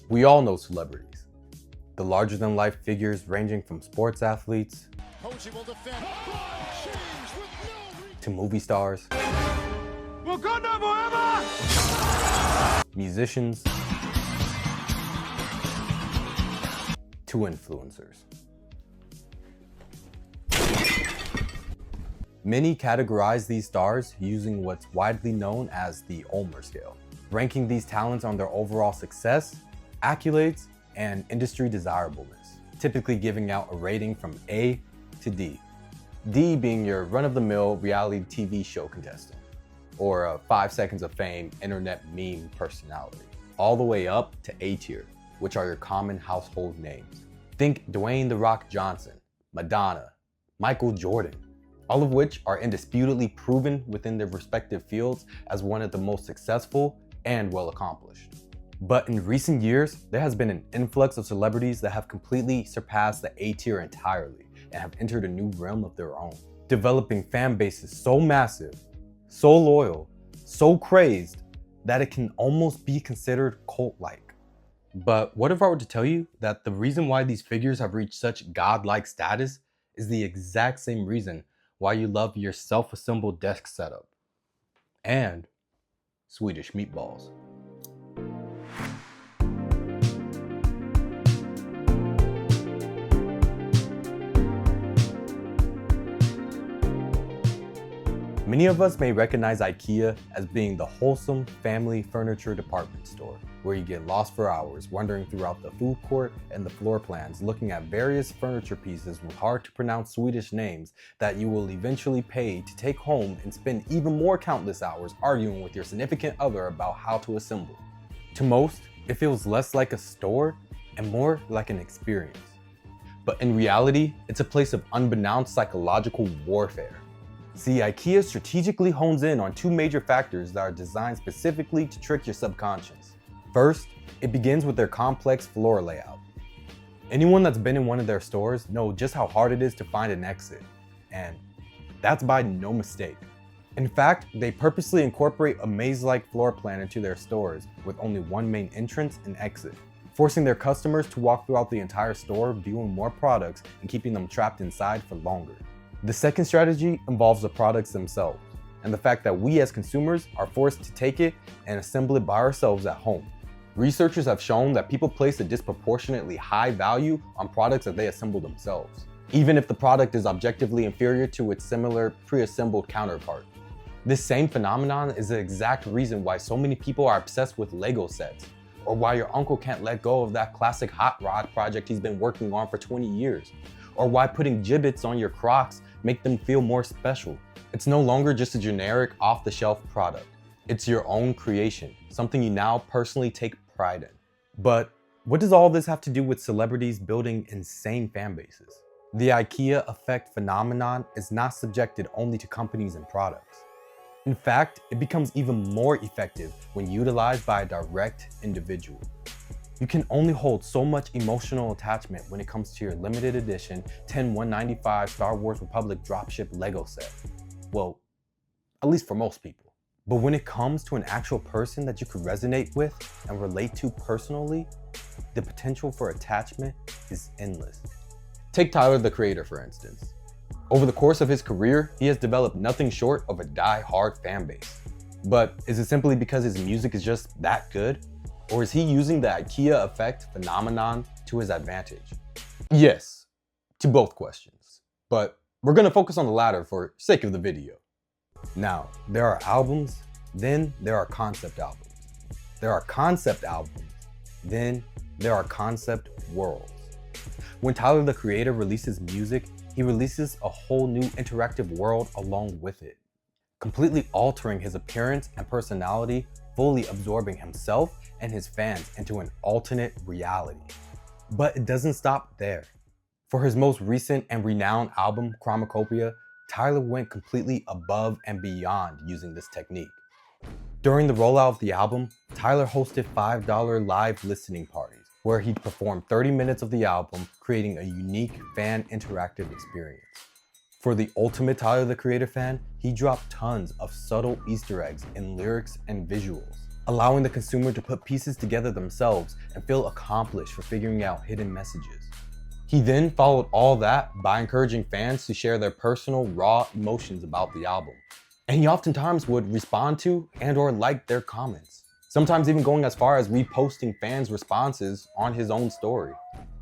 We all know celebrities, the larger-than-life figures ranging from sports athletes to movie stars, musicians, to influencers. Many categorize these stars using what's widely known as the Ulmer scale, ranking these talents on their overall success, accolades, and industry desirableness, typically giving out a rating from A to D. D being your run-of-the-mill reality TV show contestant, or a 5 seconds of fame internet meme personality, all the way up to A tier, which are your common household names. Think Dwayne "The Rock" Johnson, Madonna, Michael Jordan, all of which are indisputably proven within their respective fields as one of the most successful and well accomplished. But in recent years, there has been an influx of celebrities that have completely surpassed the A tier entirely and have entered a new realm of their own, developing fan bases so massive, so loyal, so crazed that it can almost be considered cult-like. But what if I were to tell you that the reason why these figures have reached such godlike status is the exact same reason why you love your self-assembled desk setup and Swedish meatballs? Many of us may recognize IKEA as being the wholesome family furniture department store, where you get lost for hours wandering throughout the food court and the floor plans, looking at various furniture pieces with hard to pronounce Swedish names that you will eventually pay to take home and spend even more countless hours arguing with your significant other about how to assemble. To most, it feels less like a store and more like an experience. But in reality, it's a place of unbeknownst psychological warfare. See, IKEA strategically hones in on two major factors that are designed specifically to trick your subconscious. First, it begins with their complex floor layout. Anyone that's been in one of their stores knows just how hard it is to find an exit, and that's by no mistake. In fact, they purposely incorporate a maze-like floor plan into their stores with only one main entrance and exit, forcing their customers to walk throughout the entire store viewing more products and keeping them trapped inside for longer. The second strategy involves the products themselves, and the fact that we as consumers are forced to take it and assemble it by ourselves at home. Researchers have shown that people place a disproportionately high value on products that they assemble themselves, even if the product is objectively inferior to its similar pre-assembled counterpart. This same phenomenon is the exact reason why so many people are obsessed with Lego sets, or why your uncle can't let go of that classic hot rod project he's been working on for 20 years, or why putting gibbets on your Crocs make them feel more special. It's no longer just a generic off-the-shelf product. It's your own creation, something you now personally take pride in. But what does all this have to do with celebrities building insane fan bases? The IKEA effect phenomenon is not subjected only to companies and products. In fact, it becomes even more effective when utilized by a direct individual. You can only hold so much emotional attachment when it comes to your limited edition 10/195 Star Wars Republic dropship Lego set. Well, at least for most people. But when it comes to an actual person that you could resonate with and relate to personally, the potential for attachment is endless. Take Tyler, the Creator, for instance. Over the course of his career, he has developed nothing short of a die-hard fan base. But is it simply because his music is just that good? Or is he using the IKEA effect phenomenon to his advantage? Yes, to both questions, but we're gonna focus on the latter for sake of the video. Now, there are albums, then there are concept albums. There are concept albums, then there are concept worlds. When Tyler, the Creator, releases music, he releases a whole new interactive world along with it, completely altering his appearance and personality, fully absorbing himself and his fans into an alternate reality. But it doesn't stop there. For his most recent and renowned album, Chromacopia, Tyler went completely above and beyond using this technique. During the rollout of the album, Tyler hosted $5 live listening parties, where he'd perform 30 minutes of the album, creating a unique fan interactive experience. For the ultimate Tyler, the Creator fan, he dropped tons of subtle Easter eggs in lyrics and visuals. allowing the consumer to put pieces together themselves and feel accomplished for figuring out hidden messages. He then followed all that by encouraging fans to share their personal, raw emotions about the album. And he oftentimes would respond to and/or like their comments, sometimes even going as far as reposting fans' responses on his own story.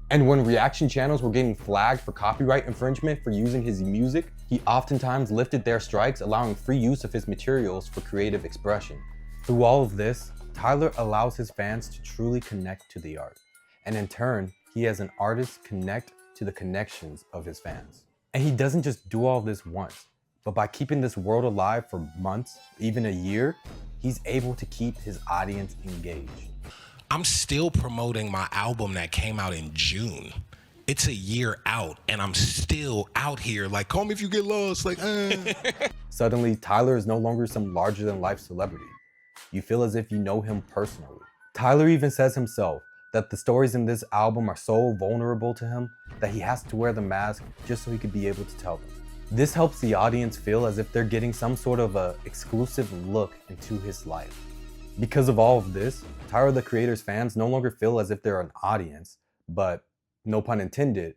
And when reaction channels were getting flagged for copyright infringement for using his music, he oftentimes lifted their strikes, allowing free use of his materials for creative expression. Through all of this, Tyler allows his fans to truly connect to the art. And in turn, he as an artist connect to the connections of his fans. And he doesn't just do all this once, but by keeping this world alive for months, even a year, he's able to keep his audience engaged. I'm still promoting my album that came out in June. It's a year out and I'm still out here like, call me if you get lost, like, Suddenly, Tyler is no longer some larger than life celebrity. You feel as if you know him personally. Tyler even says himself that the stories in this album are so vulnerable to him that he has to wear the mask just so he could be able to tell them. This helps the audience feel as if they're getting some sort of a exclusive look into his life. Because of all of this, Tyler the Creator's fans no longer feel as if they're an audience, but, no pun intended,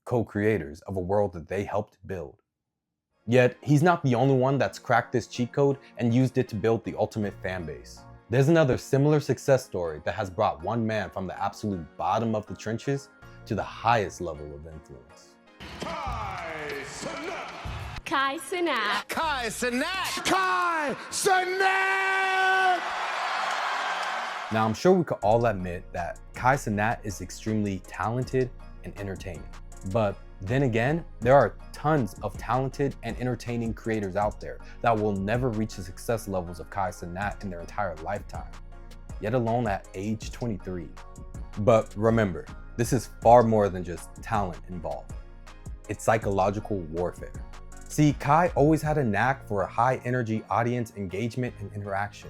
co-creators of a world that they helped build. Yet, he's not the only one that's cracked this cheat code and used it to build the ultimate fan base. There's another similar success story that has brought one man from the absolute bottom of the trenches to the highest level of influence. Now, I'm sure we could all admit that Cenat is extremely talented and entertaining. But then again, there are tons of talented and entertaining creators out there that will never reach the success levels of Cenat in their entire lifetime, yet alone at age 23. But remember, this is far more than just talent involved. It's psychological warfare. See, Kai always had a knack for a high energy audience engagement and interaction,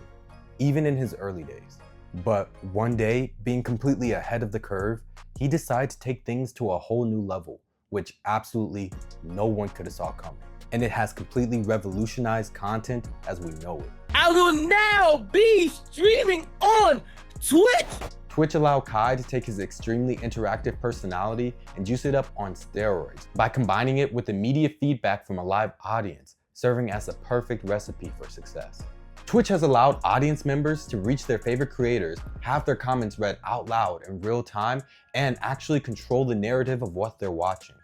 even in his early days. But one day, being completely ahead of the curve, he decided to take things to a whole new level, which absolutely no one could have saw coming. And it has completely revolutionized content as we know it. I will now be streaming on Twitch! Twitch allowed Kai to take his extremely interactive personality and juice it up on steroids by combining it with immediate feedback from a live audience, serving as a perfect recipe for success. Twitch has allowed audience members to reach their favorite creators, have their comments read out loud in real time, and actually control the narrative of what they're watching.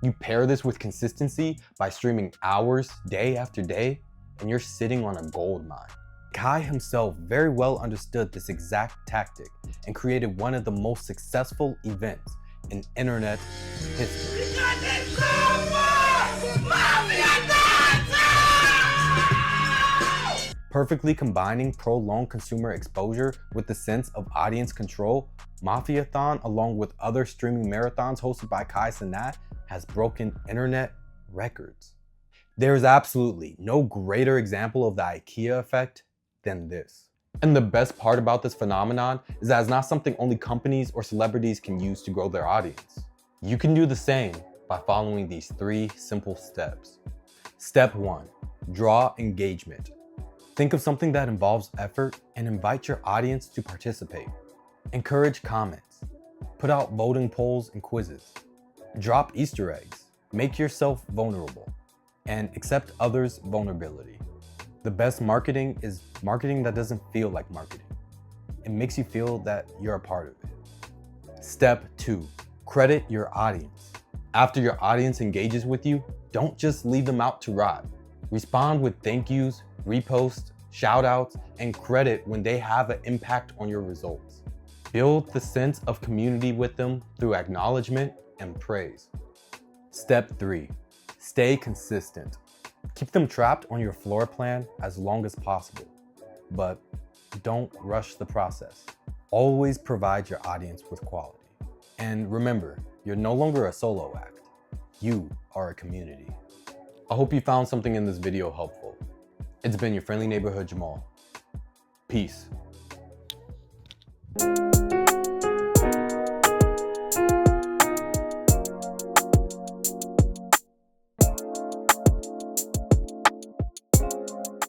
You pair this with consistency by streaming hours, day after day, and you're sitting on a gold mine. Kai himself very well understood this exact tactic and created one of the most successful events in internet history. Perfectly combining prolonged consumer exposure with the sense of audience control, Mafia-thon, along with other streaming marathons hosted by Cenat, has broken internet records. There is absolutely no greater example of the IKEA effect than this. And the best part about this phenomenon is that it's not something only companies or celebrities can use to grow their audience. You can do the same by following these 3 simple steps. Step 1, draw engagement. Think of something that involves effort and invite your audience to participate. Encourage comments. Put out voting polls and quizzes. Drop Easter eggs. Make yourself vulnerable. And accept others' vulnerability. The best marketing is marketing that doesn't feel like marketing. It makes you feel that you're a part of it. Step 2, credit your audience. After your audience engages with you, don't just leave them out to rot. Respond with thank yous, reposts, shout outs, and credit when they have an impact on your results. Build the sense of community with them through acknowledgement and praise. Step 3, stay consistent. Keep them trapped on your floor plan as long as possible, but don't rush the process. Always provide your audience with quality. And remember, you're no longer a solo act. You are a community. I hope you found something in this video helpful. It's been your friendly neighborhood Jamal. Peace.